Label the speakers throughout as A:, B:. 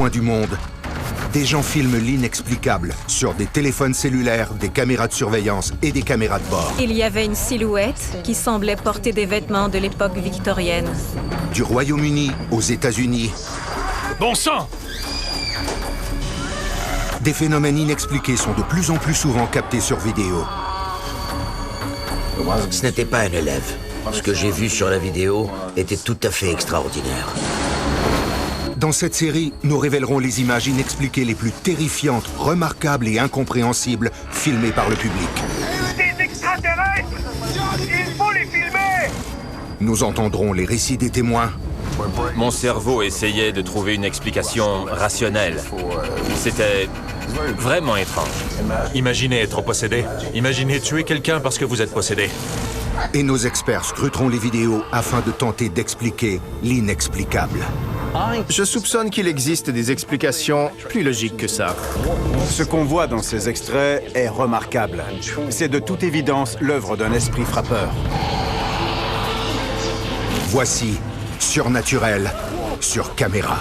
A: coins du monde, des gens filment l'inexplicable sur des téléphones cellulaires, des caméras de surveillance et des caméras de bord.
B: Il y avait une silhouette qui semblait porter des vêtements de l'époque victorienne.
A: Du Royaume-Uni aux États-Unis,
C: Bon sang!
A: des phénomènes inexpliqués sont de plus en plus souvent captés sur vidéo.
D: Ce n'était pas un élève. Ce que j'ai vu sur la vidéo était tout à fait extraordinaire.
A: Dans cette série, nous révélerons les images inexpliquées les plus terrifiantes, remarquables et incompréhensibles filmées par le public.
E: Des extraterrestres! Il faut les filmer!
A: Nous entendrons les récits des témoins,
C: Mon cerveau essayait de trouver une explication rationnelle. C'était vraiment étrange.
F: Imaginez être possédé. Imaginez tuer quelqu'un parce que vous êtes possédé.
A: et nos experts scruteront les vidéos afin de tenter d'expliquer l'inexplicable.
G: Je soupçonne qu'il existe des explications plus logiques que ça.
H: Ce qu'on voit dans ces extraits est remarquable. C'est de toute évidence l'œuvre d'un esprit frappeur.
A: Voici Surnaturel sur caméra.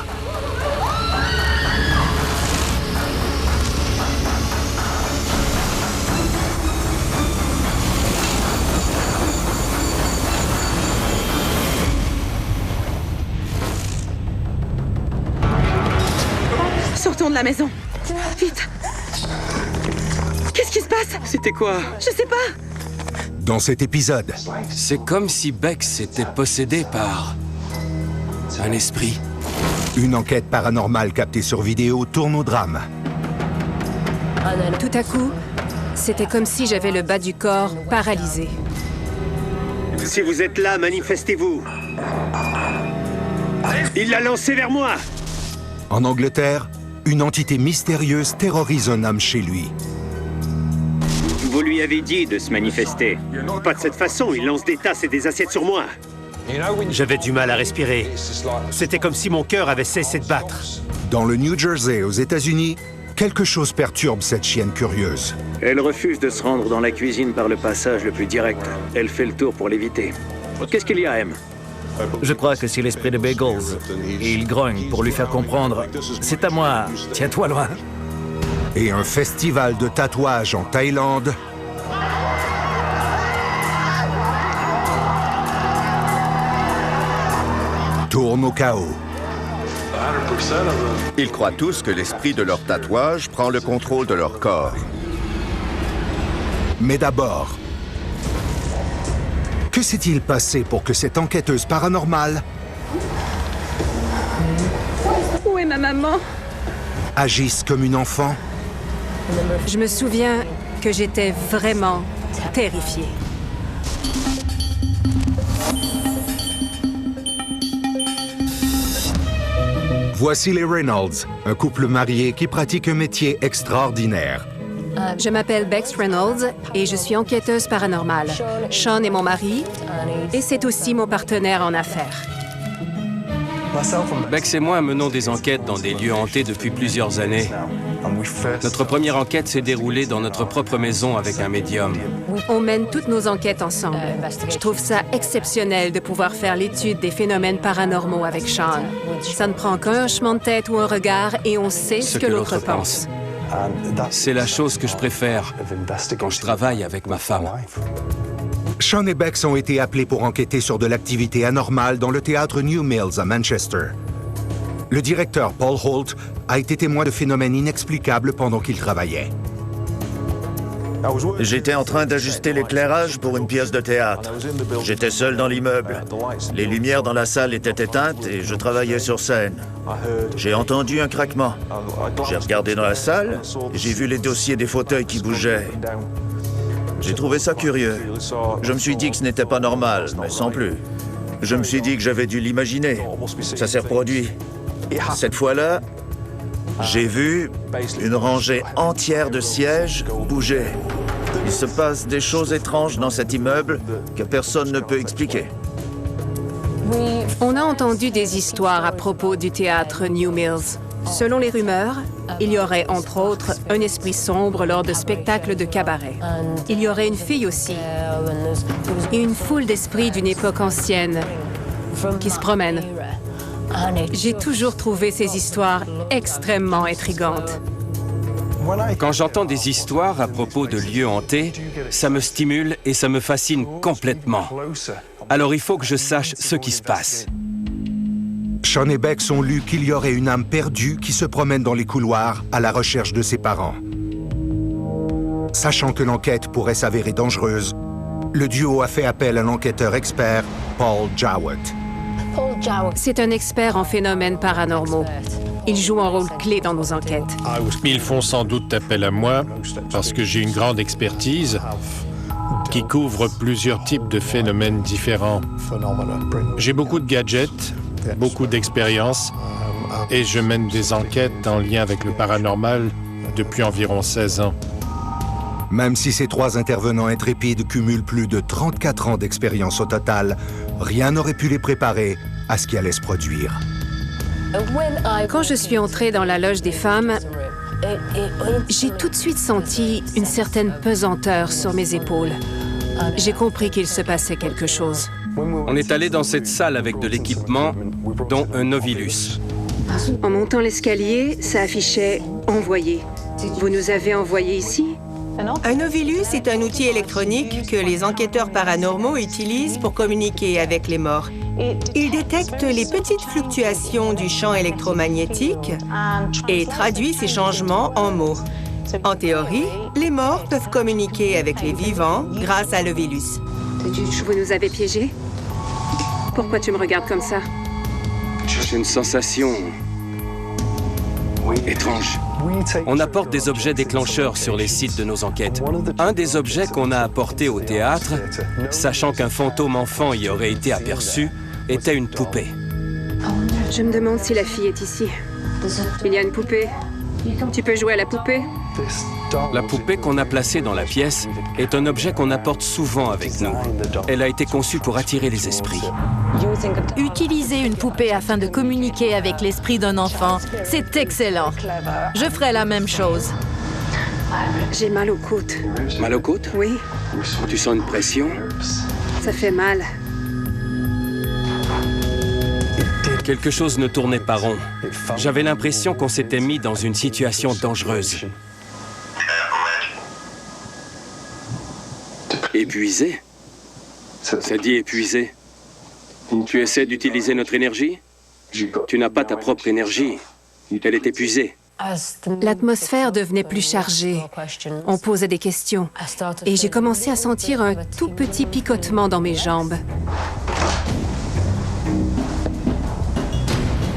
I: Sortons de la maison. Vite. Qu'est-ce qui se passe?
J: C'était quoi?
I: Je sais pas.
A: Dans cet épisode,
J: C'est comme si Bex était possédé par un esprit.
A: une enquête paranormale captée sur vidéo tourne au drame.
B: Tout à coup, c'était comme si j'avais le bas du corps paralysé.
E: Si vous êtes là, manifestez-vous. Il l'a lancé vers moi.
A: En Angleterre, une entité mystérieuse terrorise un homme chez lui.
E: Vous lui avez dit de se manifester. Pas de cette façon, il lance des tasses et des assiettes sur moi. J'avais du mal à respirer. C'était comme si mon cœur avait cessé de battre.
A: Dans le New Jersey, aux États-Unis, quelque chose perturbe cette chienne curieuse.
E: Elle refuse de se rendre dans la cuisine par le passage le plus direct. Elle fait le tour pour l'éviter. Qu'est-ce qu'il y a, M?
K: Je crois que c'est l'esprit de Bagels. Et il grogne pour lui faire comprendre. C'est à moi, tiens-toi loin.
A: Et un festival de tatouages en Thaïlande tourne au chaos.
L: Ils croient tous que l'esprit de leur tatouage prend le contrôle de leur corps.
A: Mais d'abord, que s'est-il passé pour que cette enquêteuse paranormale
I: Où est ma maman?
A: agisse comme une enfant?
B: Je me souviens que j'étais vraiment terrifiée.
A: Voici les Reynolds, un couple marié qui pratique un métier extraordinaire.
B: Je m'appelle Bex Reynolds et je suis enquêteuse paranormale. Sean est mon mari et c'est aussi mon partenaire en affaires.
J: Bex et moi menons des enquêtes dans des lieux hantés depuis plusieurs années. Notre première enquête s'est déroulée dans notre propre maison avec un médium.
B: On mène toutes nos enquêtes ensemble. Je trouve ça exceptionnel de pouvoir faire l'étude des phénomènes paranormaux avec Sean. Ça ne prend qu'un hochement de tête ou un regard et on sait ce que l'autre pense.
J: C'est la chose que je préfère quand je travaille avec ma femme.
A: Sean et Bex ont été appelés pour enquêter sur de l'activité anormale dans le théâtre New Mills à Manchester. Le directeur Paul Holt a été témoin de phénomènes inexplicables pendant qu'il travaillait.
D: J'étais en train d'ajuster l'éclairage pour une pièce de théâtre. J'étais seul dans l'immeuble. Les lumières dans la salle étaient éteintes et je travaillais sur scène. J'ai entendu un craquement. J'ai regardé dans la salle et j'ai vu les dossiers des fauteuils qui bougeaient. J'ai trouvé ça curieux. Je me suis dit que ce n'était pas normal, mais sans plus. Je me suis dit que j'avais dû l'imaginer. Ça s'est reproduit. Cette fois-là, j'ai vu une rangée entière de sièges bouger. Il se passe des choses étranges dans cet immeuble que personne ne peut expliquer.
B: On a entendu des histoires à propos du théâtre New Mills. Selon les rumeurs, il y aurait entre autres un esprit sombre lors de spectacles de cabaret. Il y aurait une fille aussi. Et une foule d'esprits d'une époque ancienne qui se promènent. J'ai toujours trouvé ces histoires extrêmement intrigantes.
J: Quand j'entends des histoires à propos de lieux hantés, ça me stimule et ça me fascine complètement. Alors il faut que je sache ce qui se passe.
A: Sean et Bex ont lu qu'il y aurait une âme perdue qui se promène dans les couloirs à la recherche de ses parents. Sachant que l'enquête pourrait s'avérer dangereuse, le duo a fait appel à l'enquêteur expert Paul Jowett.
B: C'est un expert en phénomènes paranormaux. Il joue un rôle clé dans nos enquêtes.
M: Ils font sans doute appel à moi parce que j'ai une grande expertise qui couvre plusieurs types de phénomènes différents. J'ai beaucoup de gadgets, beaucoup d'expérience et je mène des enquêtes en lien avec le paranormal depuis environ 16 ans.
A: Même si ces 3 intervenants intrépides cumulent plus de 34 ans d'expérience au total, rien n'aurait pu les préparer à ce qui allait se produire.
B: Quand je suis entrée dans la loge des femmes, j'ai tout de suite senti une certaine pesanteur sur mes épaules. J'ai compris qu'il se passait quelque chose.
J: On est allé dans cette salle avec de l'équipement, dont un Novilus.
B: En montant l'escalier, ça affichait « Envoyé ». Vous nous avez envoyés ici?
N: Un Novilus est un outil électronique que les enquêteurs paranormaux utilisent pour communiquer avec les morts. Il détecte les petites fluctuations du champ électromagnétique et traduit ces changements en mots. En théorie, les morts peuvent communiquer avec les vivants grâce à Novilus.
B: Vous nous avez piégés? Pourquoi tu me regardes comme ça?
J: J'ai une sensation étrange. On apporte des objets déclencheurs sur les sites de nos enquêtes. Un des objets qu'on a apporté au théâtre, sachant qu'un fantôme enfant y aurait été aperçu, était une poupée.
B: Je me demande si la fille est ici. Il y a une poupée. Tu peux jouer à la poupée?
J: La poupée qu'on a placée dans la pièce est un objet qu'on apporte souvent avec nous. Elle a été conçue pour attirer les esprits.
O: Utiliser une poupée afin de communiquer avec l'esprit d'un enfant, c'est excellent. Je ferais la même chose.
B: J'ai mal aux côtes.
J: Mal aux côtes?
B: Oui.
J: Tu sens une pression?
B: Ça fait mal.
J: Quelque chose ne tournait pas rond. J'avais l'impression qu'on s'était mis dans une situation dangereuse. Épuisé? Ça dit épuisé. Tu essaies d'utiliser notre énergie? Tu n'as pas ta propre énergie. Elle est épuisée.
B: L'atmosphère devenait plus chargée. On posait des questions. Et j'ai commencé à sentir un tout petit picotement dans mes jambes.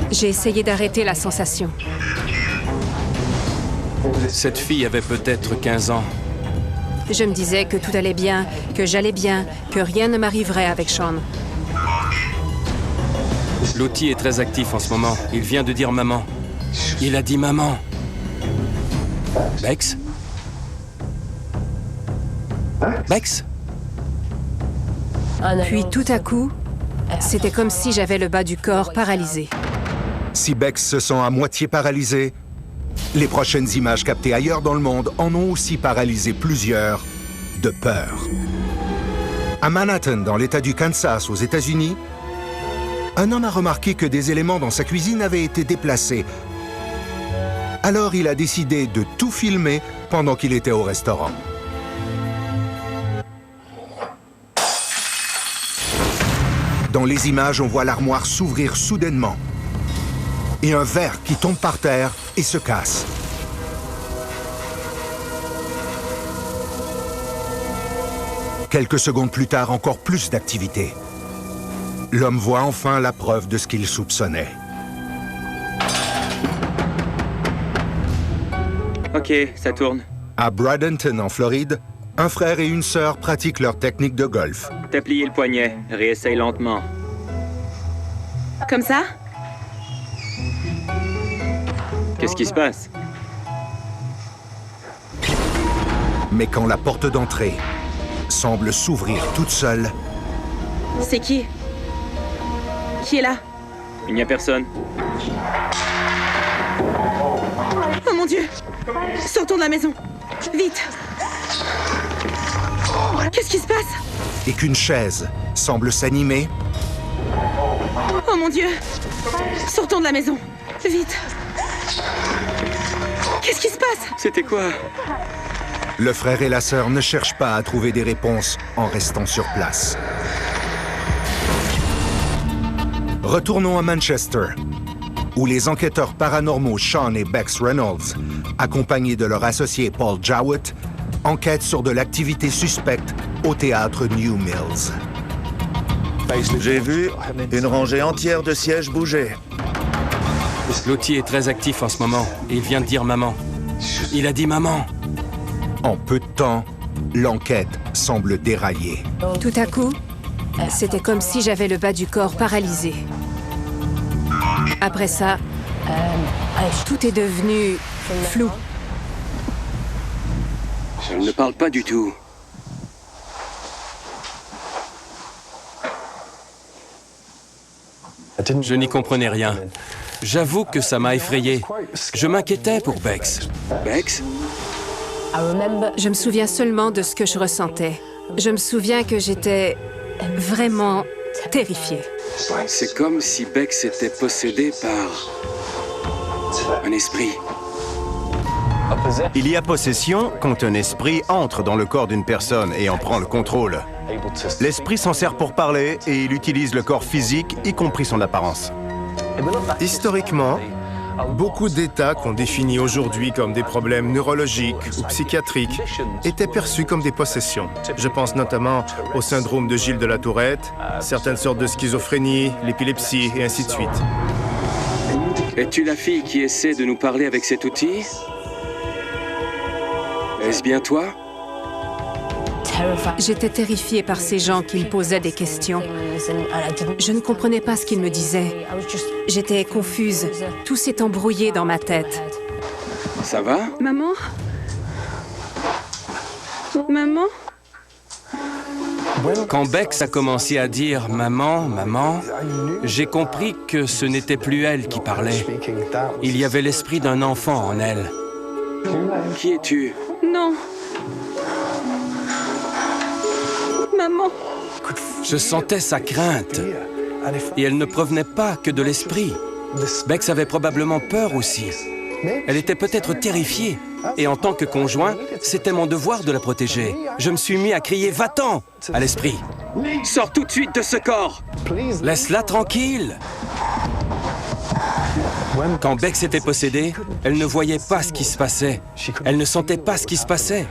B: J'ai essayé d'arrêter la sensation.
J: Cette fille avait peut-être 15 ans.
B: Je me disais que tout allait bien, que j'allais bien, que rien ne m'arriverait avec Sean.
J: L'outil est très actif en ce moment. Il vient de dire maman. Il a dit maman. Bex? Bex?
B: Puis tout à coup, c'était comme si j'avais le bas du corps paralysé.
A: Si Bex se sent à moitié paralysé, les prochaines images captées ailleurs dans le monde en ont aussi paralysé plusieurs de peur. À Manhattan, dans l'État du Kansas, aux États-Unis, un homme a remarqué que des éléments dans sa cuisine avaient été déplacés. Alors il a décidé de tout filmer pendant qu'il était au restaurant. Dans les images, on voit l'armoire s'ouvrir soudainement et un verre qui tombe par terre et se casse. Quelques secondes plus tard, encore plus d'activité. L'homme voit enfin la preuve de ce qu'il soupçonnait.
C: OK, ça tourne.
A: À Bradenton, en Floride, un frère et une sœur pratiquent leur technique de golf.
C: T'as plié le poignet. Réessaye lentement.
I: Comme ça?
C: Qu'est-ce qui se passe?
A: Mais quand la porte d'entrée semble s'ouvrir toute seule...
I: C'est qui? Qui est là?
C: Il n'y a personne.
I: Oh mon Dieu! Sortons de la maison! Vite! Qu'est-ce qui se passe?
A: et qu'une chaise semble s'animer
I: Oh mon Dieu! Sortons de la maison! Vite! Qu'est-ce qui se passe?
E: C'était quoi?
A: Le frère et la sœur ne cherchent pas à trouver des réponses en restant sur place. Retournons à Manchester, où les enquêteurs paranormaux Sean et Bex Reynolds, accompagnés de leur associé Paul Jowett, enquêtent sur de l'activité suspecte au théâtre New Mills.
D: J'ai vu une rangée entière de sièges bouger.
J: L'outil est très actif en ce moment, et il vient de dire maman. Il a dit maman.
A: En peu de temps, l'enquête semble dérailler.
B: Tout à coup, c'était comme si j'avais le bas du corps paralysé. Après ça, tout est devenu flou.
J: Elle ne parle pas du tout. Je n'y comprenais rien. J'avoue que ça m'a effrayé. Je m'inquiétais pour Bex. Bex?
B: Je me souviens seulement de ce que je ressentais. Je me souviens que j'étais vraiment terrifiée.
J: C'est comme si Bex était possédée par un esprit.
H: Il y a possession quand un esprit entre dans le corps d'une personne et en prend le contrôle. L'esprit s'en sert pour parler et il utilise le corps physique, y compris son apparence.
G: Historiquement, beaucoup d'états qu'on définit aujourd'hui comme des problèmes neurologiques ou psychiatriques étaient perçus comme des possessions. Je pense notamment au syndrome de Gilles de la Tourette, certaines sortes de schizophrénie, l'épilepsie et ainsi de suite.
J: Es-tu la fille qui essaie de nous parler avec cet outil? Est-ce bien toi?
B: J'étais terrifiée par ces gens qui me posaient des questions. Je ne comprenais pas ce qu'ils me disaient. J'étais confuse. Tout s'est embrouillé dans ma tête.
J: Ça va?
I: Maman? Maman?
J: Quand Bex a commencé à dire « Maman, maman », j'ai compris que ce n'était plus elle qui parlait. Il y avait l'esprit d'un enfant en elle. Qui es-tu?
I: Non. Maman.
J: Je sentais sa crainte. Et elle ne provenait pas que de l'esprit. Bex avait probablement peur aussi. Elle était peut-être terrifiée. Et en tant que conjoint, c'était mon devoir de la protéger. Je me suis mis à crier « Va-t'en » à l'esprit. « Sors tout de suite de ce corps ! Laisse-la tranquille !» Quand Bex était possédée, elle ne voyait pas ce qui se passait. Elle ne sentait pas ce qui se passait.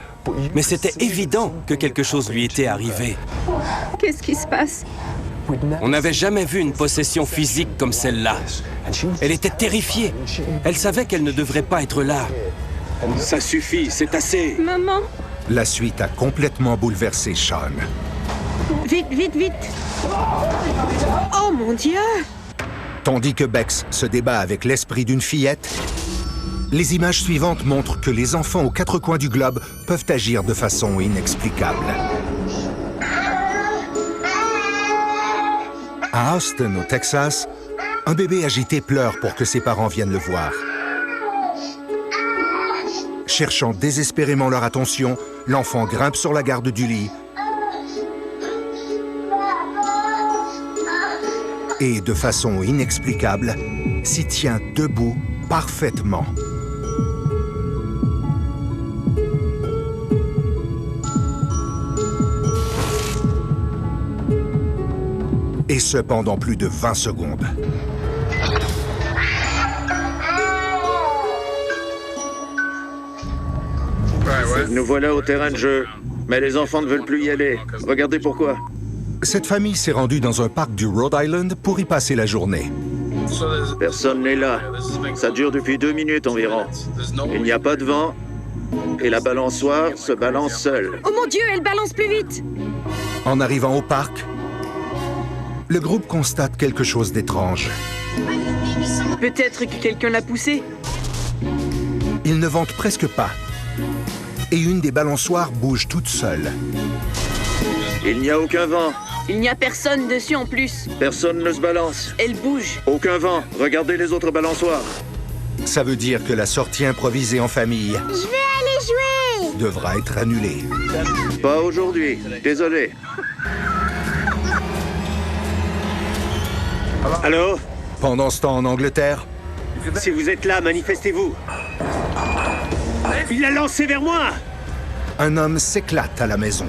J: Mais c'était évident que quelque chose lui était arrivé.
I: Qu'est-ce qui se passe?
J: On n'avait jamais vu une possession physique comme celle-là. Elle était terrifiée. Elle savait qu'elle ne devrait pas être là. Ça suffit, c'est assez.
I: Maman?
A: La suite a complètement bouleversé Sean.
I: Vite, vite, vite! Oh mon Dieu!
A: Tandis que Bex se débat avec l'esprit d'une fillette, les images suivantes montrent que les enfants aux quatre coins du globe peuvent agir de façon inexplicable. À Austin, au Texas, un bébé agité pleure pour que ses parents viennent le voir. Cherchant désespérément leur attention, l'enfant grimpe sur la garde du lit et, de façon inexplicable, s'y tient debout parfaitement. Et ce pendant plus de 20 secondes.
D: Nous voilà au terrain de jeu, mais les enfants ne veulent plus y aller. Regardez pourquoi.
A: Cette famille s'est rendue dans un parc du Rhode Island pour y passer la journée.
D: Personne n'est là. Ça dure depuis 2 minutes environ. Il n'y a pas de vent et la balançoire se balance seule.
I: Oh mon Dieu, elle balance plus vite!
A: En arrivant au parc, le groupe constate quelque chose d'étrange.
I: Peut-être que quelqu'un l'a poussée.
A: Ils ne ventent presque pas. Et une des balançoires bouge toute seule.
D: Il n'y a aucun vent.
I: Il n'y a personne dessus en plus.
D: Personne ne se balance.
I: Elle bouge.
D: Aucun vent. Regardez les autres balançoires.
A: Ça veut dire que la sortie improvisée en famille
P: Je vais aller jouer!
A: devra être annulée.
D: Pas aujourd'hui. Désolé.
E: Allô?
A: Pendant ce temps en Angleterre,
E: Si vous êtes là, manifestez-vous. Il l'a lancé vers moi!
A: un homme s'éclate à la maison.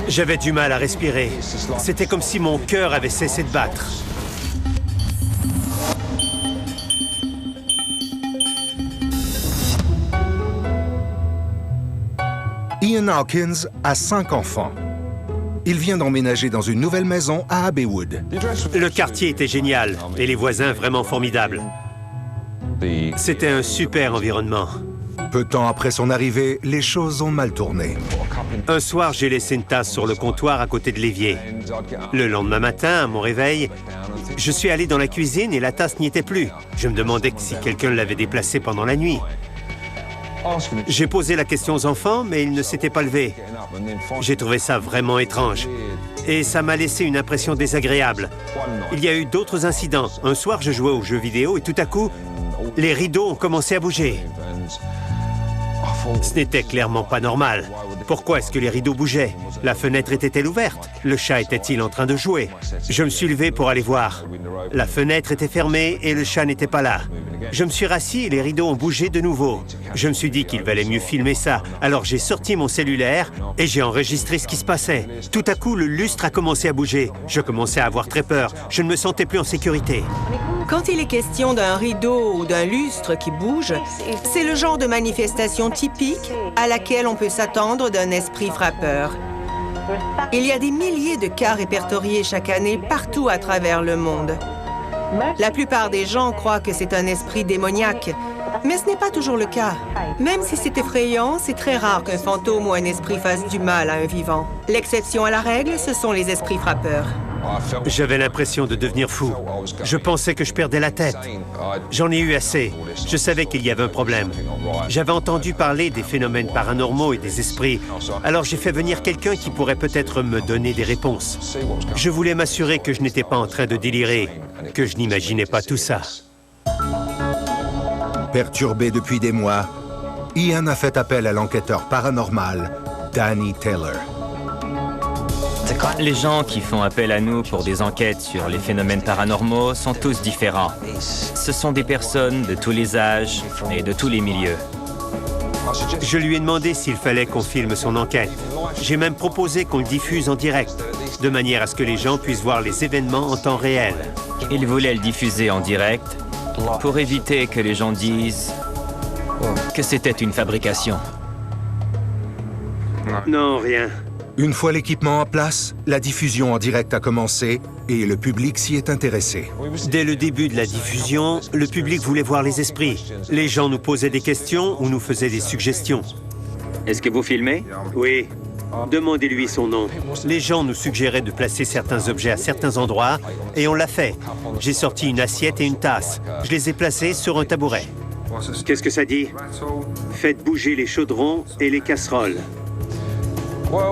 E: J'avais du mal à respirer. C'était comme si mon cœur avait cessé de battre.
A: Ian Hawkins a 5 enfants. Il vient d'emménager dans une nouvelle maison à Abbeywood.
E: Le quartier était génial et les voisins vraiment formidables. C'était un super environnement.
A: Peu de temps après son arrivée, les choses ont mal tourné.
E: Un soir, j'ai laissé une tasse sur le comptoir à côté de l'évier. Le lendemain matin, à mon réveil, je suis allé dans la cuisine et la tasse n'y était plus. Je me demandais si quelqu'un l'avait déplacée pendant la nuit. J'ai posé la question aux enfants, mais ils ne s'étaient pas levés. J'ai trouvé ça vraiment étrange. Et ça m'a laissé une impression désagréable. Il y a eu d'autres incidents. Un soir, je jouais aux jeux vidéo et tout à coup, les rideaux ont commencé à bouger. Ce n'était clairement pas normal. Pourquoi est-ce que les rideaux bougeaient? La fenêtre était-elle ouverte? Le chat était-il en train de jouer? Je me suis levé pour aller voir. La fenêtre était fermée et le chat n'était pas là. Je me suis rassis et les rideaux ont bougé de nouveau. Je me suis dit qu'il valait mieux filmer ça. Alors j'ai sorti mon cellulaire et j'ai enregistré ce qui se passait. Tout à coup, le lustre a commencé à bouger. Je commençais à avoir très peur. Je ne me sentais plus en sécurité.
N: Quand il est question d'un rideau ou d'un lustre qui bouge, c'est le genre de manifestation typique à laquelle on peut s'attendre d'un esprit frappeur. Il y a des milliers de cas répertoriés chaque année partout à travers le monde. La plupart des gens croient que c'est un esprit démoniaque, mais ce n'est pas toujours le cas. Même si c'est effrayant, c'est très rare qu'un fantôme ou un esprit fasse du mal à un vivant. L'exception à la règle, ce sont les esprits frappeurs.
E: J'avais l'impression de devenir fou. Je pensais que je perdais la tête. J'en ai eu assez. Je savais qu'il y avait un problème. J'avais entendu parler des phénomènes paranormaux et des esprits. Alors j'ai fait venir quelqu'un qui pourrait peut-être me donner des réponses. Je voulais m'assurer que je n'étais pas en train de délirer, que je n'imaginais pas tout ça.
A: Perturbé depuis des mois, Ian a fait appel à l'enquêteur paranormal, Danny Taylor.
Q: Les gens qui font appel à nous pour des enquêtes sur les phénomènes paranormaux sont tous différents. Ce sont des personnes de tous les âges et de tous les milieux.
E: Je lui ai demandé s'il fallait qu'on filme son enquête. J'ai même proposé qu'on le diffuse en direct, de manière à ce que les gens puissent voir les événements en temps réel.
Q: Il voulait le diffuser en direct pour éviter que les gens disent que c'était une fabrication.
E: Non, rien.
A: Une fois l'équipement en place, la diffusion en direct a commencé et le public s'y est intéressé.
E: Dès le début de la diffusion, le public voulait voir les esprits. Les gens nous posaient des questions ou nous faisaient des suggestions.
Q: Est-ce que vous filmez?
E: Oui. Demandez-lui son nom. Les gens nous suggéraient de placer certains objets à certains endroits et on l'a fait. J'ai sorti une assiette et une tasse. Je les ai placés sur un tabouret. Qu'est-ce que ça dit? Faites bouger les chaudrons et les casseroles.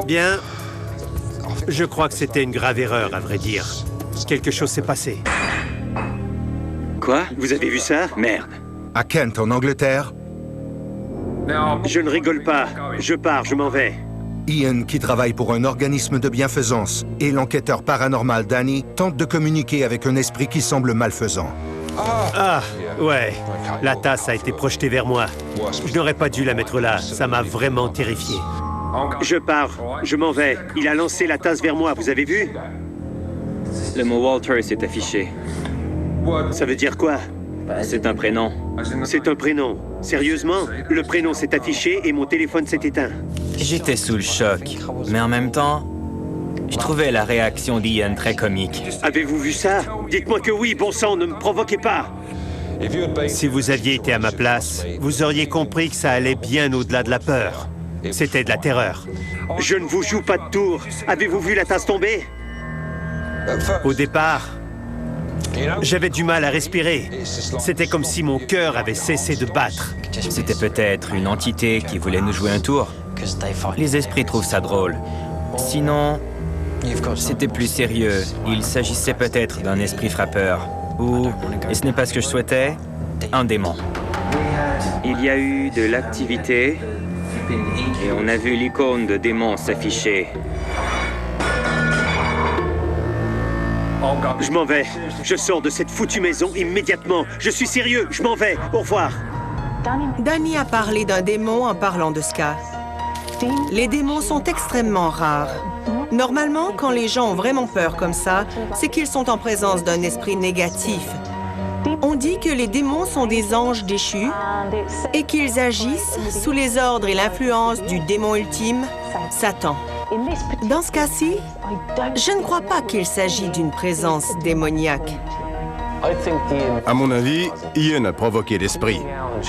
E: Bien, je crois que c'était une grave erreur, à vrai dire. Quelque chose s'est passé. Quoi? Vous avez vu ça? Merde.
A: À Kent, en Angleterre,
E: Je ne rigole pas. Je pars, je m'en vais.
A: Ian, qui travaille pour un organisme de bienfaisance, et l'enquêteur paranormal Danny tentent de communiquer avec un esprit qui semble malfaisant.
E: Ah, ouais. La tasse a été projetée vers moi. Je n'aurais pas dû la mettre là. Ça m'a vraiment terrifié. Je pars, je m'en vais. Il a lancé la tasse vers moi, vous avez vu?
Q: Le mot Walter s'est affiché.
E: Ça veut dire quoi?
Q: C'est un prénom.
E: C'est un prénom. Sérieusement? Le prénom s'est affiché et mon téléphone s'est éteint.
Q: J'étais sous le choc, mais en même temps, je trouvais la réaction d'Ian très comique.
E: Avez-vous vu ça? Dites-moi que oui, bon sang, ne me provoquez pas! Si vous aviez été à ma place, vous auriez compris que ça allait bien au-delà de la peur. C'était de la terreur. Je ne vous joue pas de tour. Avez-vous vu la tasse tomber? Au départ, j'avais du mal à respirer. C'était comme si mon cœur avait cessé de battre.
Q: C'était peut-être une entité qui voulait nous jouer un tour. Les esprits trouvent ça drôle. Sinon, c'était plus sérieux. Il s'agissait peut-être d'un esprit frappeur. Ou, et ce n'est pas ce que je souhaitais, un démon.
R: Il y a eu de l'activité et on a vu l'icône de démon s'afficher.
E: Je m'en vais. Je sors de cette foutue maison immédiatement. Je suis sérieux, je m'en vais. Au revoir.
N: Danny a parlé d'un démon en parlant de Ska. Les démons sont extrêmement rares. Normalement, quand les gens ont vraiment peur comme ça, c'est qu'ils sont en présence d'un esprit négatif. On dit que les démons sont des anges déchus et qu'ils agissent sous les ordres et l'influence du démon ultime, Satan. Dans ce cas-ci, je ne crois pas qu'il s'agit d'une présence démoniaque.
H: À mon avis, Ian a provoqué l'esprit.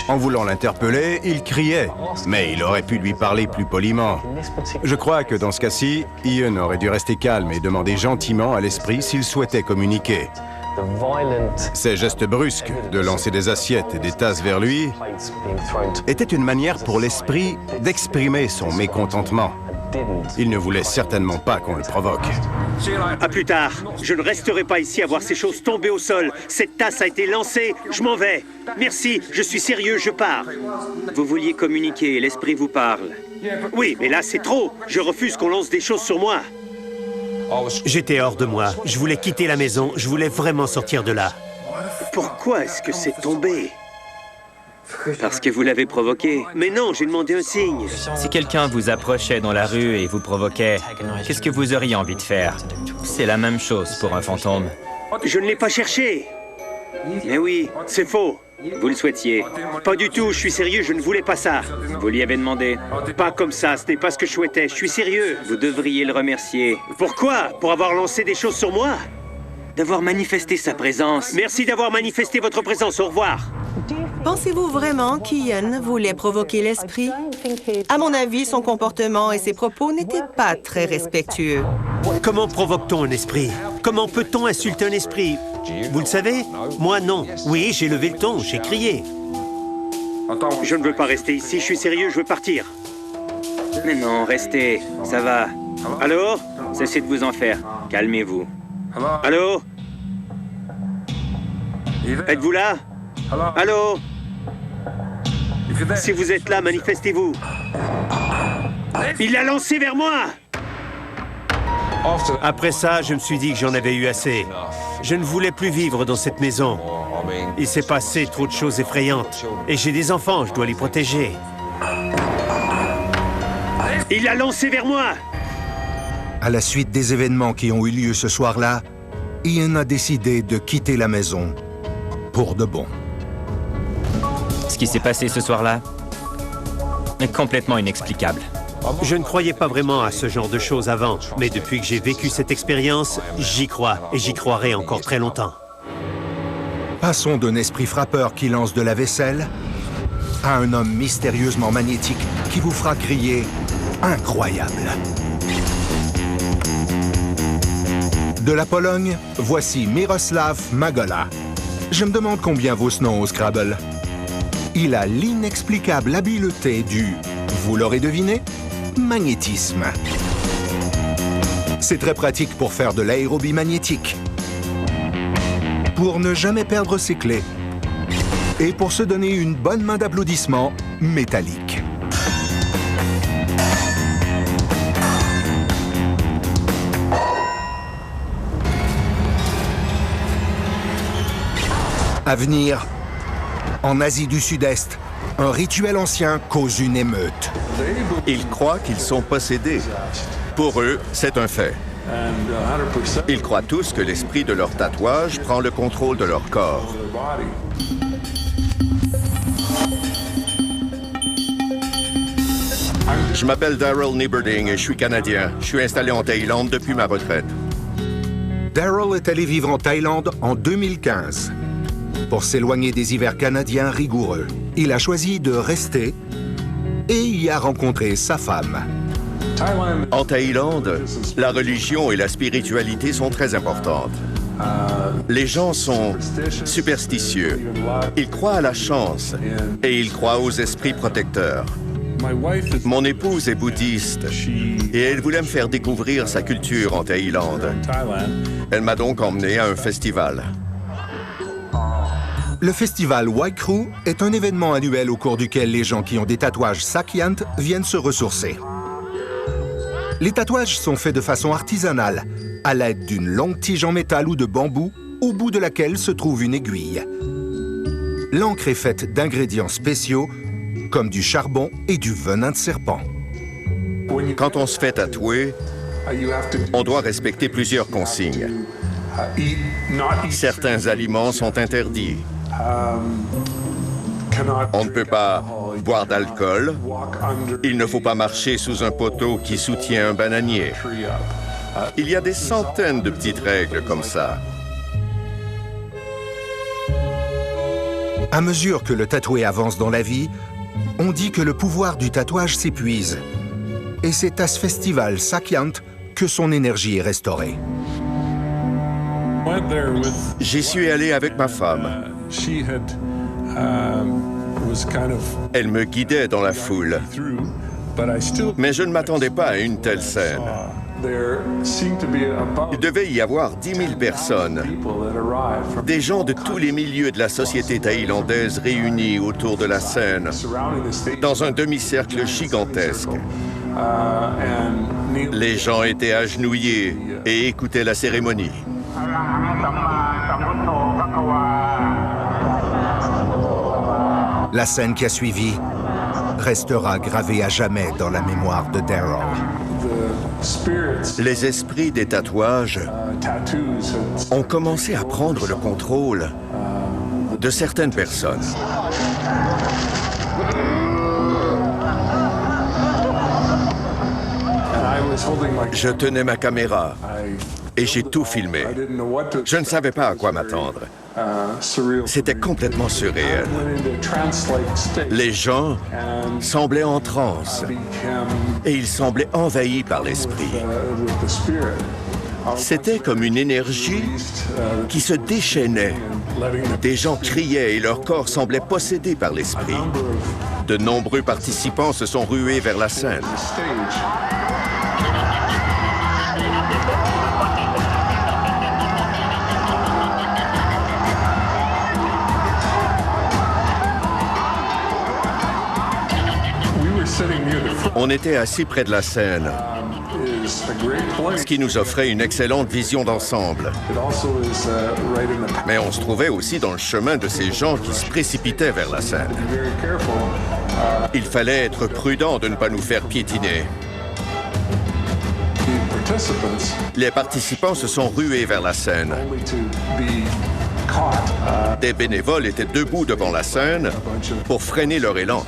H: En voulant l'interpeller, il criait, mais il aurait pu lui parler plus poliment. Je crois que dans ce cas-ci, Ian aurait dû rester calme et demander gentiment à l'esprit s'il souhaitait communiquer. Ces gestes brusques de lancer des assiettes et des tasses vers lui étaient une manière pour l'esprit d'exprimer son mécontentement. Il ne voulait certainement pas qu'on le provoque.
E: À plus tard. Je ne resterai pas ici à voir ces choses tomber au sol. Cette tasse a été lancée, je m'en vais. Merci, je suis sérieux, je pars.
R: Vous vouliez communiquer, l'esprit vous parle.
E: Oui, mais là c'est trop. Je refuse qu'on lance des choses sur moi. J'étais hors de moi. Je voulais quitter la maison. Je voulais vraiment sortir de là. Pourquoi est-ce que c'est tombé?
R: Parce que vous l'avez provoqué.
E: Mais non, j'ai demandé un signe.
Q: Si quelqu'un vous approchait dans la rue et vous provoquait, qu'est-ce que vous auriez envie de faire? C'est la même chose pour un fantôme.
E: Je ne l'ai pas cherché.
R: Mais oui,
E: C'est faux.
R: vous le souhaitiez.
E: Pas du tout, je suis sérieux, je ne voulais pas ça.
R: Vous lui avez demandé.
E: Pas comme ça, ce n'est pas ce que je souhaitais, je suis sérieux.
R: Vous devriez le remercier.
E: Pourquoi? Pour avoir lancé des choses sur moi?
R: D'avoir manifesté sa présence.
E: Merci d'avoir manifesté votre présence, au revoir.
N: Pensez-vous vraiment qu'Ian voulait provoquer l'esprit? À mon avis, son comportement et ses propos n'étaient pas très respectueux.
E: Comment provoque-t-on un esprit? Comment peut-on insulter un esprit? Vous le savez? Moi, non. Oui, j'ai levé le ton, j'ai crié. Je ne veux pas rester ici, je suis sérieux, je veux partir.
R: Mais non, restez. Ça va.
E: Allô?
R: Cessez de vous en faire. Calmez-vous.
E: Allô? Êtes-vous là? Allô? Si vous êtes là, manifestez-vous. Il l'a lancé vers moi! Après ça, je me suis dit que j'en avais eu assez. Je ne voulais plus vivre dans cette maison. Il s'est passé trop de choses effrayantes. Et j'ai des enfants, je dois les protéger. Il l'a lancé vers moi!
A: À la suite des événements qui ont eu lieu ce soir-là, Ian a décidé de quitter la maison pour de bon.
Q: Ce qui s'est passé ce soir-là est complètement inexplicable.
E: Je ne croyais pas vraiment à ce genre de choses avant, mais depuis que j'ai vécu cette expérience, j'y crois et j'y croirai encore très longtemps.
A: Passons d'un esprit frappeur qui lance de la vaisselle à un homme mystérieusement magnétique qui vous fera crier « Incroyable ». De la Pologne, voici Miroslav Magola. Je me demande combien vaut ce nom au Scrabble. Il a l'inexplicable habileté du, vous l'aurez deviné, magnétisme. C'est très pratique pour faire de l'aérobie magnétique, pour ne jamais perdre ses clés et pour se donner une bonne main d'applaudissements métallique. À venir, en Asie du Sud-Est, un rituel ancien cause une émeute.
L: Ils croient qu'ils sont possédés. Pour eux, c'est un fait. Ils croient tous que l'esprit de leur tatouage prend le contrôle de leur corps. Je m'appelle Daryl Nibberding et je suis Canadien. Je suis installé en Thaïlande depuis ma retraite.
A: Daryl est allé vivre en Thaïlande en 2015. Pour s'éloigner des hivers canadiens rigoureux, il a choisi de rester et y a rencontré sa femme.
L: En Thaïlande, la religion et la spiritualité sont très importantes. Les gens sont superstitieux. Ils croient à la chance et ils croient aux esprits protecteurs. Mon épouse est bouddhiste et elle voulait me faire découvrir sa culture en Thaïlande. Elle m'a donc emmené à un festival.
A: Le festival Waikru est un événement annuel au cours duquel les gens qui ont des tatouages Sakyant viennent se ressourcer. Les tatouages sont faits de façon artisanale à l'aide d'une longue tige en métal ou de bambou, au bout de laquelle se trouve une aiguille. L'encre est faite d'ingrédients spéciaux, comme du charbon et du venin de serpent.
L: Quand on se fait tatouer, on doit respecter plusieurs consignes. Certains aliments sont interdits. On ne peut pas boire d'alcool. Il ne faut pas marcher sous un poteau qui soutient un bananier. Il y a des centaines de petites règles comme ça.
A: À mesure que le tatoué avance dans la vie, on dit que le pouvoir du tatouage s'épuise. Et c'est à ce festival Sakyant que son énergie est restaurée.
L: J'y suis allé avec ma femme. Elle me guidait dans la foule. Mais je ne m'attendais pas à une telle scène. Il devait y avoir 10 000 personnes, des gens de tous les milieux de la société thaïlandaise réunis autour de la scène, dans un demi-cercle gigantesque. Les gens étaient agenouillés et écoutaient la cérémonie.
A: La scène qui a suivi restera gravée à jamais dans la mémoire de Daryl.
L: Les esprits des tatouages ont commencé à prendre le contrôle de certaines personnes. Je tenais ma caméra et j'ai tout filmé. Je ne savais pas à quoi m'attendre. C'était complètement surréel. Les gens semblaient en transe et ils semblaient envahis par l'esprit. C'était comme une énergie qui se déchaînait. Des gens criaient et leur corps semblait possédé par l'esprit. De nombreux participants se sont rués vers la scène. On était assis près de la scène, ce qui nous offrait une excellente vision d'ensemble. Mais on se trouvait aussi dans le chemin de ces gens qui se précipitaient vers la scène. Il fallait être prudent de ne pas nous faire piétiner. Les participants se sont rués vers la scène. Des bénévoles étaient debout devant la scène pour freiner leur élan.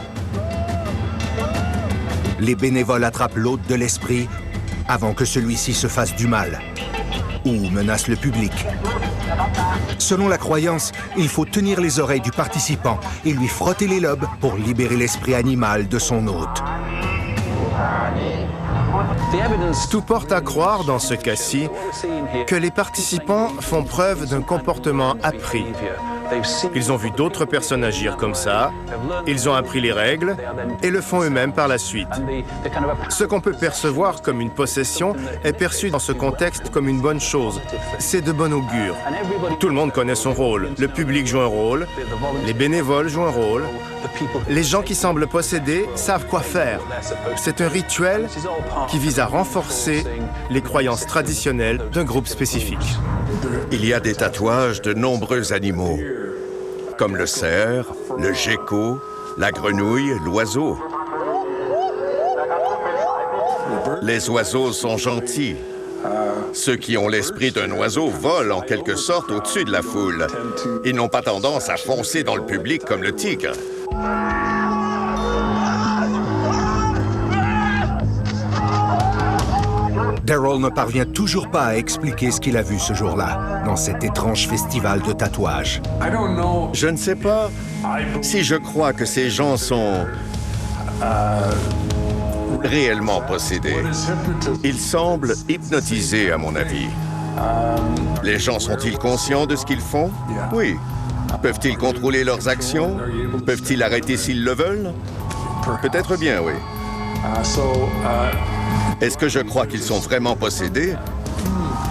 A: Les bénévoles attrapent l'hôte de l'esprit avant que celui-ci se fasse du mal ou menace le public. Selon la croyance, il faut tenir les oreilles du participant et lui frotter les lobes pour libérer l'esprit animal de son hôte.
G: Tout porte à croire, dans ce cas-ci, que les participants font preuve d'un comportement appris. Ils ont vu d'autres personnes agir comme ça, ils ont appris les règles et le font eux-mêmes par la suite. Ce qu'on peut percevoir comme une possession est perçu dans ce contexte comme une bonne chose. C'est de bon augure. Tout le monde connaît son rôle. Le public joue un rôle, les bénévoles jouent un rôle. Les gens qui semblent possédés savent quoi faire. C'est un rituel qui vise à renforcer les croyances traditionnelles d'un groupe spécifique.
L: Il y a des tatouages de nombreux animaux, comme le cerf, le gecko, la grenouille, l'oiseau. Les oiseaux sont gentils. Ceux qui ont l'esprit d'un oiseau volent en quelque sorte au-dessus de la foule. Ils n'ont pas tendance à foncer dans le public comme le tigre.
A: Daryl ne parvient toujours pas à expliquer ce qu'il a vu ce jour-là, dans cet étrange festival de tatouage.
L: Je ne sais pas si je crois que ces gens sont réellement possédés. Ils semblent hypnotisés, à mon avis. Les gens sont-ils conscients de ce qu'ils font? Oui. Peuvent-ils contrôler leurs actions? Peuvent-ils arrêter s'ils le veulent? Peut-être bien, oui. Est-ce que je crois qu'ils sont vraiment possédés?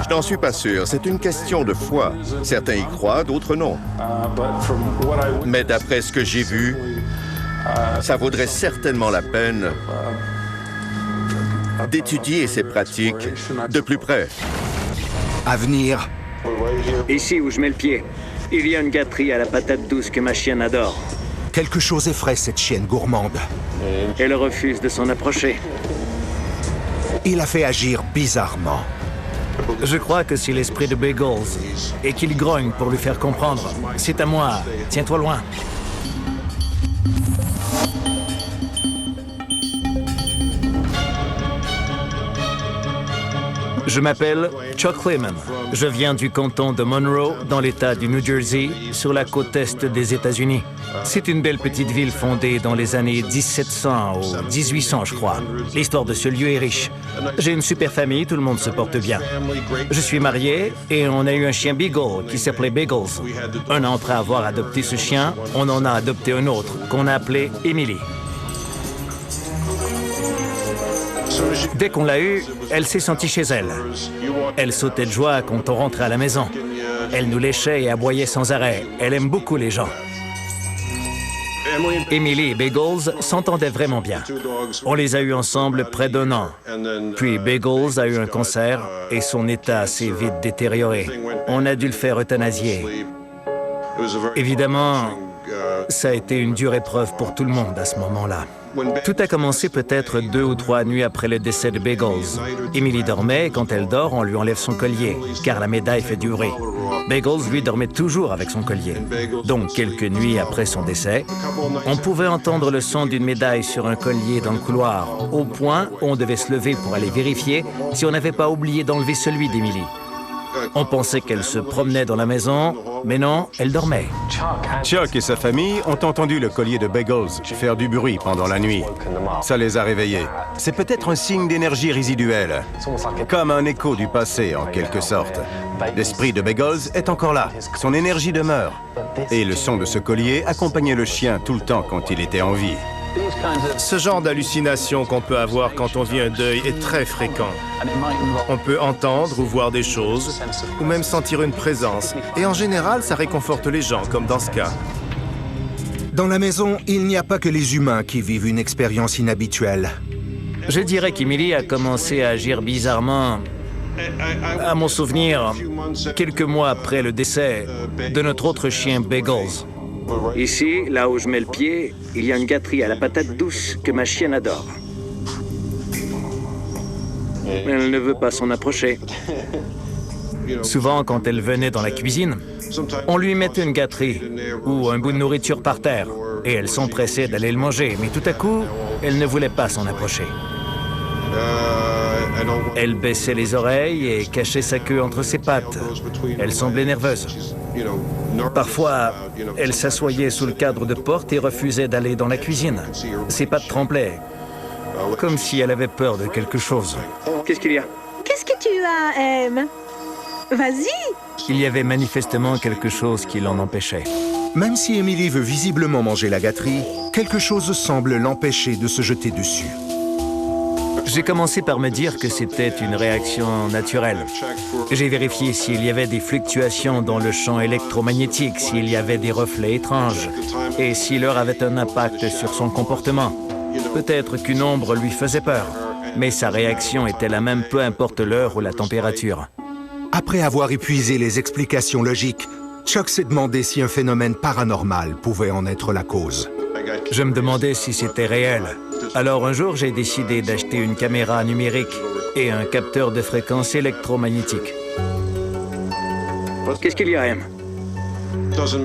L: Je n'en suis pas sûr. C'est une question de foi. Certains y croient, d'autres non. Mais d'après ce que j'ai vu, ça vaudrait certainement la peine d'étudier ces pratiques de plus près.
A: À venir.
R: Ici où je mets le pied, il y a une gâterie à la patate douce que ma chienne adore.
A: Quelque chose effraie cette chienne gourmande.
R: Elle refuse de s'en approcher.
A: Il a fait agir bizarrement.
K: Je crois que c'est l'esprit de Bagels et qu'il grogne pour lui faire comprendre. C'est à moi, tiens-toi loin. Je m'appelle Chuck Lehman. Je viens du canton de Monroe, dans l'État du New Jersey, sur la côte est des États-Unis. C'est une belle petite ville fondée dans les années 1700 ou 1800, je crois. L'histoire de ce lieu est riche. J'ai une super famille, tout le monde se porte bien. Je suis marié et on a eu un chien Beagle qui s'appelait Bagels. Un an après avoir adopté ce chien, on en a adopté un autre qu'on a appelé Emily. Dès qu'on l'a eue, elle s'est sentie chez elle. Elle sautait de joie quand on rentrait à la maison. Elle nous léchait et aboyait sans arrêt. Elle aime beaucoup les gens. Emily et Bagels s'entendaient vraiment bien. On les a eus ensemble près d'1 an. Puis Bagels a eu un cancer et son état s'est vite détérioré. On a dû le faire euthanasier. Évidemment, ça a été une dure épreuve pour tout le monde à ce moment-là. Tout a commencé peut-être 2 ou 3 nuits après le décès de Bagels. Emily dormait et quand elle dort, on lui enlève son collier, car la médaille fait du bruit. Bagels, lui, dormait toujours avec son collier. Donc, quelques nuits après son décès, on pouvait entendre le son d'une médaille sur un collier dans le couloir, au point où on devait se lever pour aller vérifier si on n'avait pas oublié d'enlever celui d'Emily. On pensait qu'elle se promenait dans la maison, mais non, elle dormait.
H: Chuck et sa famille ont entendu le collier de Bagels faire du bruit pendant la nuit. Ça les a réveillés. C'est peut-être un signe d'énergie résiduelle, comme un écho du passé en quelque sorte. L'esprit de Bagels est encore là, son énergie demeure. Et le son de ce collier accompagnait le chien tout le temps quand il était en vie.
G: Ce genre d'hallucination qu'on peut avoir quand on vit un deuil est très fréquent. On peut entendre ou voir des choses, ou même sentir une présence. Et en général, ça réconforte les gens, comme dans ce cas.
A: Dans la maison, il n'y a pas que les humains qui vivent une expérience inhabituelle.
K: Je dirais qu'Emily a commencé à agir bizarrement, à mon souvenir, quelques mois après le décès de notre autre chien Bagels.
R: Ici, là où je mets le pied, il y a une gâterie à la patate douce que ma chienne adore. Elle ne veut pas s'en approcher.
K: Souvent, quand elle venait dans la cuisine, on lui mettait une gâterie ou un bout de nourriture par terre et elle s'empressait d'aller le manger, mais tout à coup, elle ne voulait pas s'en approcher. Elle baissait les oreilles et cachait sa queue entre ses pattes. Elle semblait nerveuse. Parfois, elle s'assoyait sous le cadre de porte et refusait d'aller dans la cuisine. Ses pattes tremblaient, comme si elle avait peur de quelque chose.
R: Qu'est-ce qu'il y a?
I: Qu'est-ce que tu as, Em? Vas-y!
K: Il y avait manifestement quelque chose qui l'en empêchait.
A: Même si Emily veut visiblement manger la gâterie, quelque chose semble l'empêcher de se jeter dessus.
K: J'ai commencé par me dire que c'était une réaction naturelle. J'ai vérifié s'il y avait des fluctuations dans le champ électromagnétique, s'il y avait des reflets étranges, et si l'heure avait un impact sur son comportement. Peut-être qu'une ombre lui faisait peur, mais sa réaction était la même peu importe l'heure ou la température.
A: Après avoir épuisé les explications logiques, Chuck s'est demandé si un phénomène paranormal pouvait en être la cause.
K: Je me demandais si c'était réel. Alors un jour, j'ai décidé d'acheter une caméra numérique et un capteur de fréquences électromagnétiques.
R: Qu'est-ce qu'il y a, Em?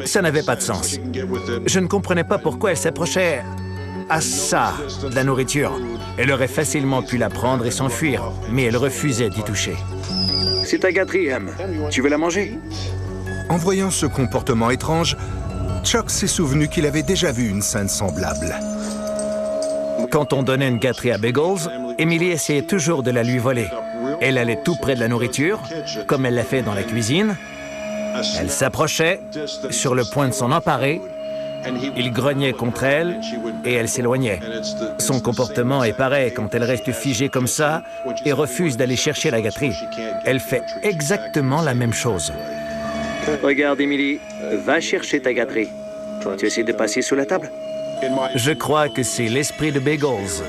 K: Ça n'avait pas de sens. Je ne comprenais pas pourquoi elle s'approchait à ça, de la nourriture. Elle aurait facilement pu la prendre et s'enfuir, mais elle refusait d'y toucher.
R: C'est ta gâterie, Em. Tu veux la manger?
A: En voyant ce comportement étrange, Chuck s'est souvenu qu'il avait déjà vu une scène semblable.
K: Quand on donnait une gâterie à Bagels, Emily essayait toujours de la lui voler. Elle allait tout près de la nourriture, comme elle l'a fait dans la cuisine. Elle s'approchait, sur le point de s'en emparer. Il grognait contre elle et elle s'éloignait. Son comportement est pareil quand elle reste figée comme ça et refuse d'aller chercher la gâterie. Elle fait exactement la même chose.
R: Regarde, Emily, va chercher ta gâterie. Tu essaies de passer sous la table?
K: Je crois que c'est l'esprit de Bagels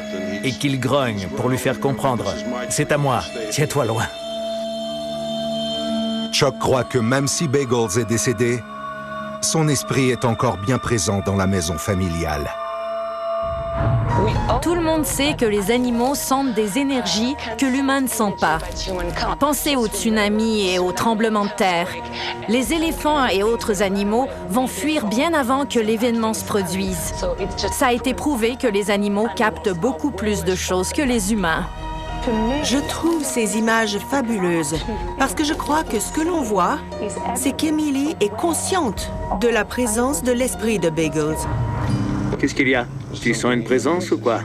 K: et qu'il grogne pour lui faire comprendre. C'est à moi, tiens-toi loin.
A: Chuck croit que même si Bagels est décédé, son esprit est encore bien présent dans la maison familiale.
O: Tout le monde sait que les animaux sentent des énergies que l'humain ne sent pas. Pensez aux tsunamis et aux tremblements de terre. Les éléphants et autres animaux vont fuir bien avant que l'événement se produise. Ça a été prouvé que les animaux captent beaucoup plus de choses que les humains.
N: Je trouve ces images fabuleuses parce que je crois que ce que l'on voit, c'est qu'Emily est consciente de la présence de l'esprit de Bagels.
R: Qu'est-ce qu'il y a? Tu sens une présence ou quoi?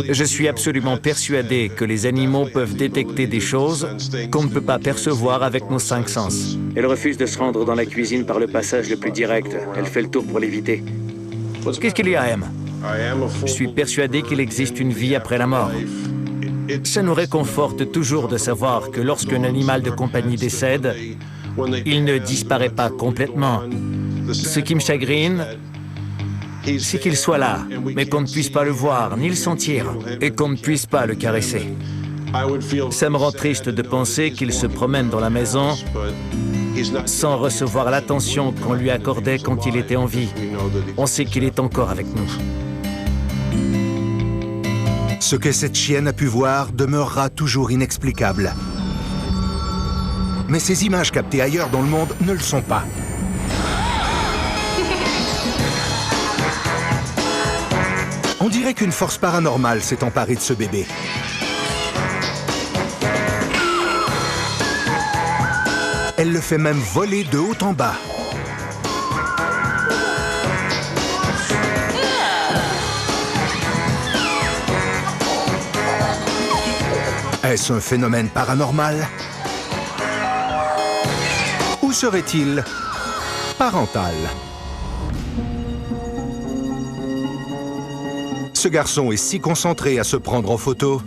K: Je suis absolument persuadé que les animaux peuvent détecter des choses qu'on ne peut pas percevoir avec nos 5 sens.
R: Elle refuse de se rendre dans la cuisine par le passage le plus direct. Elle fait le tour pour l'éviter.
K: Qu'est-ce qu'il y a, M? Je suis persuadé qu'il existe une vie après la mort. Ça nous réconforte toujours de savoir que lorsqu'un animal de compagnie décède, il ne disparaît pas complètement. Ce qui me chagrine, c'est qu'il soit là, mais qu'on ne puisse pas le voir ni le sentir, et qu'on ne puisse pas le caresser. Ça me rend triste de penser qu'il se promène dans la maison sans recevoir l'attention qu'on lui accordait quand il était en vie. On sait qu'il est encore avec nous.
A: Ce que cette chienne a pu voir demeurera toujours inexplicable. Mais ces images captées ailleurs dans le monde ne le sont pas. On dirait qu'une force paranormale s'est emparée de ce bébé. Elle le fait même voler de haut en bas. Est-ce un phénomène paranormal? Ou serait-il parental? Ce garçon est si concentré à se prendre en photo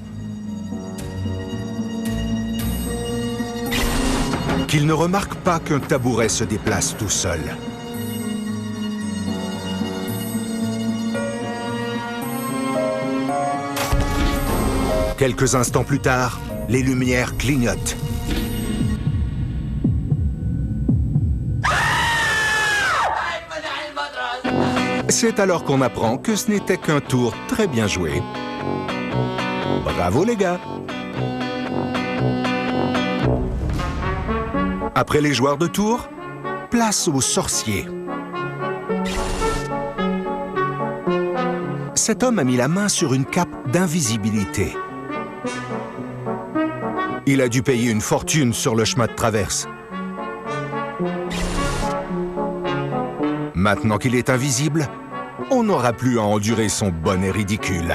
A: qu'il ne remarque pas qu'un tabouret se déplace tout seul. Quelques instants plus tard, les lumières clignotent. C'est alors qu'on apprend que ce n'était qu'un tour très bien joué. Bravo les gars! Après les joueurs de tour, place aux sorciers. Cet homme a mis la main sur une cape d'invisibilité. Il a dû payer une fortune sur le chemin de traverse. Maintenant qu'il est invisible, on n'aura plus à endurer son bonnet ridicule.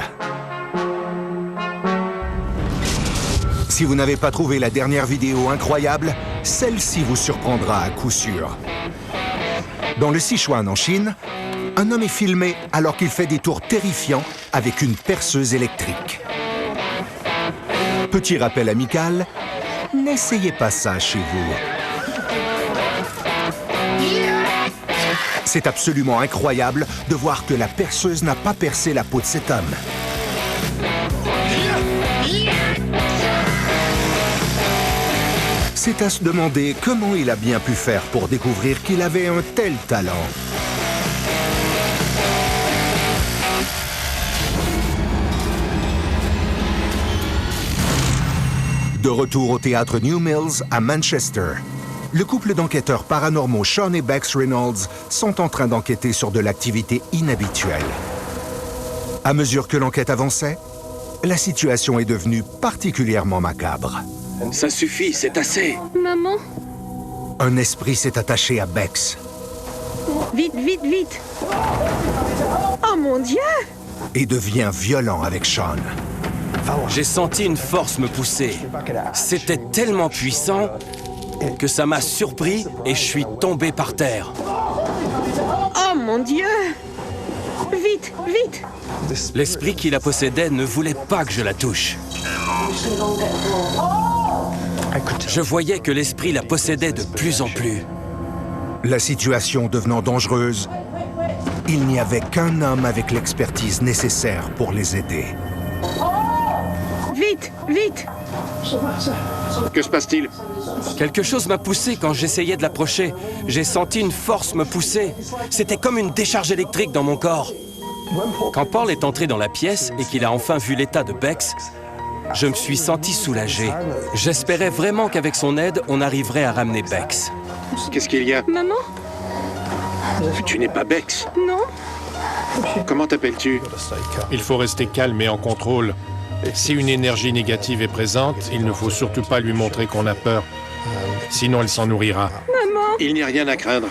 A: Si vous n'avez pas trouvé la dernière vidéo incroyable, celle-ci vous surprendra à coup sûr. Dans le Sichuan en Chine, un homme est filmé alors qu'il fait des tours terrifiants avec une perceuse électrique. Petit rappel amical, n'essayez pas ça chez vous. C'est absolument incroyable de voir que la perceuse n'a pas percé la peau de cet homme. C'est à se demander comment il a bien pu faire pour découvrir qu'il avait un tel talent. De retour au théâtre New Mills à Manchester, le couple d'enquêteurs paranormaux Sean et Bex Reynolds sont en train d'enquêter sur de l'activité inhabituelle. À mesure que l'enquête avançait, la situation est devenue particulièrement macabre.
J: Ça suffit, c'est assez.
I: Maman?
A: Un esprit s'est attaché à Bex.
I: Vite, vite, vite! Oh mon Dieu!
A: Et devient violent avec Sean.
J: J'ai senti une force me pousser. C'était tellement puissant que ça m'a surpris et je suis tombé par terre.
I: Oh mon Dieu! Vite, vite!
J: L'esprit qui la possédait ne voulait pas que je la touche. Je voyais que l'esprit la possédait de plus en plus.
A: La situation devenant dangereuse, il n'y avait qu'un homme avec l'expertise nécessaire pour les aider.
I: Vite, vite!
R: Que se passe-t-il?
J: Quelque chose m'a poussé quand j'essayais de l'approcher. J'ai senti une force me pousser. C'était comme une décharge électrique dans mon corps. Quand Paul est entré dans la pièce et qu'il a enfin vu l'état de Bex, je me suis senti soulagé. J'espérais vraiment qu'avec son aide, on arriverait à ramener Bex.
M: Qu'est-ce qu'il y a?
I: Maman?
M: Tu n'es pas Bex.
I: Non.
M: Comment t'appelles-tu? Il faut rester calme et en contrôle. Si une énergie négative est présente, il ne faut surtout pas lui montrer qu'on a peur. Sinon, elle s'en nourrira.
I: Maman!
M: Il n'y a rien à craindre.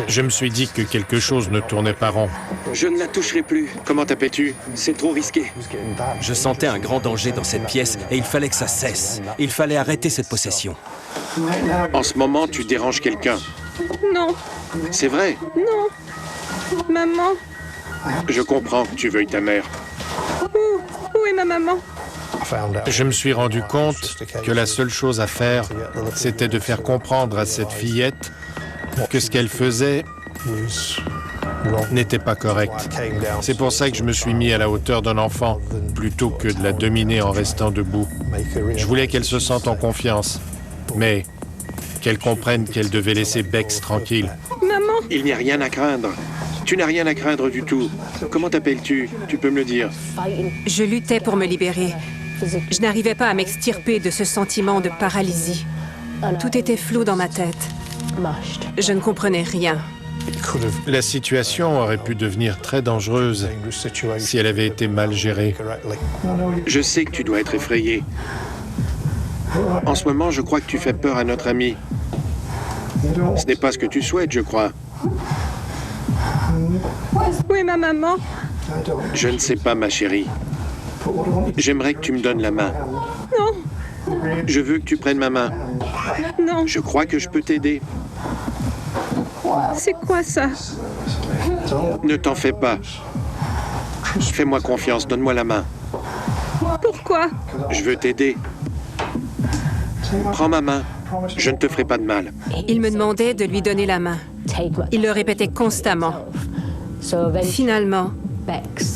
M: Je me suis dit que quelque chose ne tournait pas rond.
R: Je ne la toucherai plus.
M: Comment t'appelles-tu?
R: C'est trop risqué.
J: Je sentais un grand danger dans cette pièce et il fallait que ça cesse. Il fallait arrêter cette possession.
M: En ce moment, tu déranges quelqu'un.
I: Non.
M: C'est vrai?
I: Non. Maman?
M: Je comprends que tu veuilles ta mère.
I: Où est ma maman?
M: Je me suis rendu compte que la seule chose à faire, c'était de faire comprendre à cette fillette que ce qu'elle faisait n'était pas correct. C'est pour ça que je me suis mis à la hauteur d'un enfant, plutôt que de la dominer en restant debout. Je voulais qu'elle se sente en confiance, mais qu'elle comprenne qu'elle devait laisser Bex tranquille.
I: Maman!
M: Il n'y a rien à craindre. Tu n'as rien à craindre du tout. Comment t'appelles-tu? Tu peux me le dire.
B: Je luttais pour me libérer. Je n'arrivais pas à m'extirper de ce sentiment de paralysie. Tout était flou dans ma tête. Je ne comprenais rien.
M: La situation aurait pu devenir très dangereuse si elle avait été mal gérée. Je sais que tu dois être effrayé. En ce moment, je crois que tu fais peur à notre ami. Ce n'est pas ce que tu souhaites, je crois.
I: Où est ma maman?
M: Je ne sais pas, ma chérie. J'aimerais que tu me donnes la main.
I: Non.
M: Je veux que tu prennes ma main.
I: Non.
M: Je crois que je peux t'aider.
I: C'est quoi ça?
M: Ne t'en fais pas. Fais-moi confiance, donne-moi la main.
I: Pourquoi?
M: Je veux t'aider. Prends ma main. Je ne te ferai pas de mal.
B: Il me demandait de lui donner la main. Il le répétait constamment. Finalement,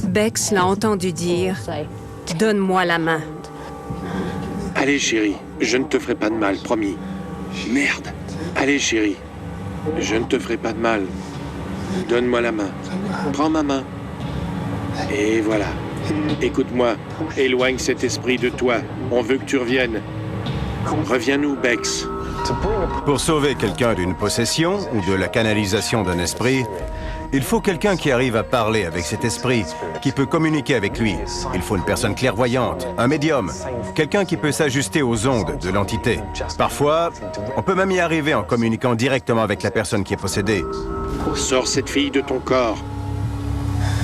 B: Bex l'a entendu dire « Donne-moi la main ».
M: Allez, chérie, je ne te ferai pas de mal, promis. Merde. Allez, chérie, je ne te ferai pas de mal. Donne-moi la main. Prends ma main. Et voilà. Écoute-moi, éloigne cet esprit de toi. On veut que tu reviennes. Reviens-nous, Bex.
H: Pour sauver quelqu'un d'une possession ou de la canalisation d'un esprit, il faut quelqu'un qui arrive à parler avec cet esprit, qui peut communiquer avec lui. Il faut une personne clairvoyante, un médium, quelqu'un qui peut s'ajuster aux ondes de l'entité. Parfois, on peut même y arriver en communiquant directement avec la personne qui est possédée.
M: Sors cette fille de ton corps.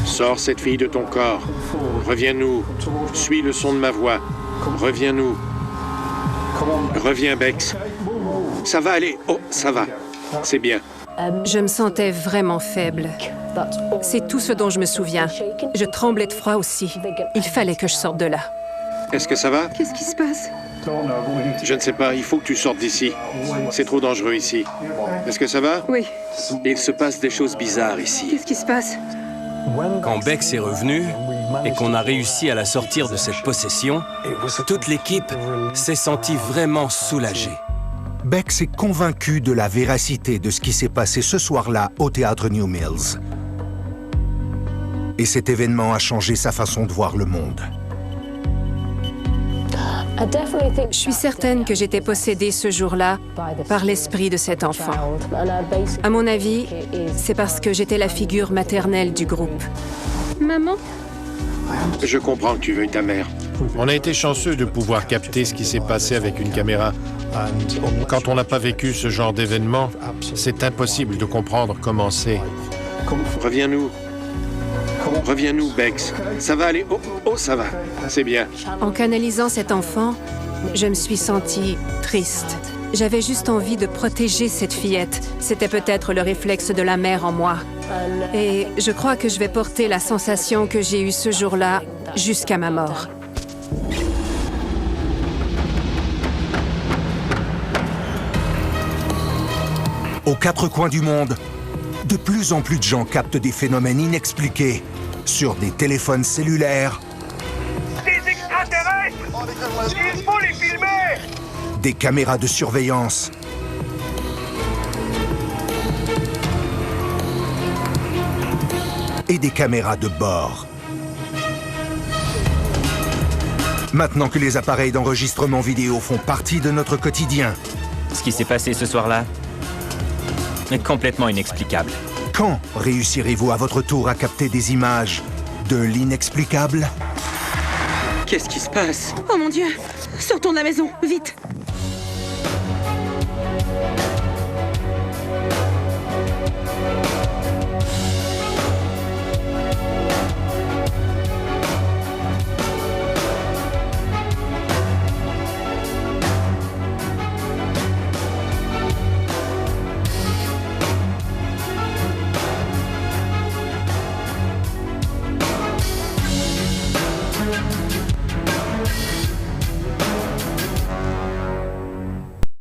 M: Sors cette fille de ton corps. Reviens-nous. Suis le son de ma voix. Reviens-nous. Reviens, Bex. Ça va aller. Oh, ça va. C'est bien.
B: Je me sentais vraiment faible. C'est tout ce dont je me souviens. Je tremblais de froid aussi. Il fallait que je sorte de là.
M: Est-ce que ça va?
I: Qu'est-ce qui se passe?
M: Je ne sais pas. Il faut que tu sortes d'ici. C'est trop dangereux ici. Est-ce que ça va?
I: Oui.
R: Il se passe des choses bizarres ici.
I: Qu'est-ce qui se passe?
J: Quand Bex est revenu et qu'on a réussi à la sortir de cette possession, toute l'équipe s'est sentie vraiment soulagée.
A: Bex est convaincu de la véracité de ce qui s'est passé ce soir-là au théâtre New Mills. Et cet événement a changé sa façon de voir le monde.
B: Je suis certaine que j'étais possédée ce jour-là par l'esprit de cet enfant. À mon avis, c'est parce que j'étais la figure maternelle du groupe.
I: Maman?
M: Je comprends que tu veuilles ta mère. On a été chanceux de pouvoir capter ce qui s'est passé avec une caméra. Quand on n'a pas vécu ce genre d'événement, c'est impossible de comprendre comment c'est. Reviens-nous. Reviens-nous, Bex. Ça va aller. Oh, ça va. C'est bien.
B: En canalisant cet enfant, je me suis sentie triste. J'avais juste envie de protéger cette fillette. C'était peut-être le réflexe de la mère en moi. Et je crois que je vais porter la sensation que j'ai eue ce jour-là jusqu'à ma mort.
A: Aux quatre coins du monde, de plus en plus de gens captent des phénomènes inexpliqués sur des téléphones cellulaires,
S: Des extraterrestres! Il faut les filmer!
A: des caméras de surveillance. Et des caméras de bord. Maintenant que les appareils d'enregistrement vidéo font partie de notre quotidien.
Q: Ce qui s'est passé ce soir-là est complètement inexplicable.
A: Quand réussirez-vous à votre tour à capter des images de l'inexplicable?
R: Qu'est-ce qui se passe?
I: Oh mon Dieu! Sortons de la maison, vite!